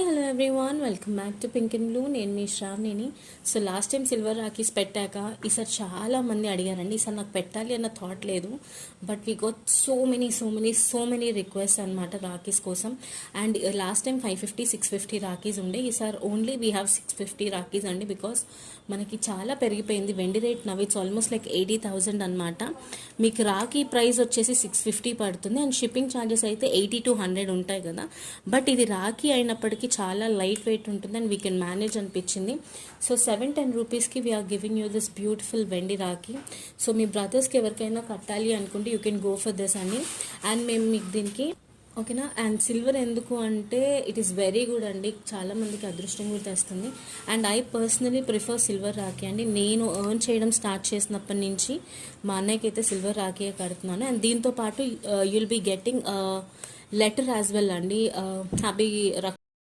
Hello everyone, welcome back to pink and blue. నేను మీ శ్రావణిని. So last time silver rakhis పెట్టాక ఈసారి చాలా మంది అడిగారండి. ఈసారి నాకు పెట్టాలి అన్న థాట్ లేదు, but we got so many request అనమాట రాఖీస్ కోసం. అండ్ లాస్ట్ టైం 550 650 రాఖీస్ ఉండే, ఈసారి ఓన్లీ వీ హ్యావ్ 650 రాఖీస్ అండి. బికాస్ మనకి చాలా పెరిగిపోయింది వెండి rate. Now it's almost like 80,000 అనమాట. మీకు రాఖీ ప్రైస్ వచ్చేసి 650 పడుతుంది, అండ్ షిప్పింగ్ ఛార్జెస్ అయితే 80 to 100 ఉంటాయి కదా. బట్ ఇది రాఖీ అయినప్పటికీ చాలా లైట్ వెయిట్ ఉంటుంది అండ్ వీ కెన్ మేనేజ్ అనిపించింది. సో 710 రూపీస్కి we're giving you this beautiful వెండి రాఖీ. సో మీ బ్రదర్స్కి ఎవరికైనా కట్టాలి అనుకుంటే you can go for this అండి. అండ్ మేము మీకు దీనికి ఓకేనా. అండ్ సిల్వర్ ఎందుకు అంటే ఇట్ ఈస్ వెరీ గుడ్ అండి, చాలామందికి అదృష్టం కూడా తెస్తుంది. And I personally prefer silver Rakhi అండి. నేను ఎర్న్ చేయడం స్టార్ట్ చేసినప్పటి నుంచి మా అన్నయ్యకి అయితే సిల్వర్ రాఖీయే కడుతున్నాను. అండ్ దీంతో పాటు you'll be getting letter as well అండి. హ్యాపీ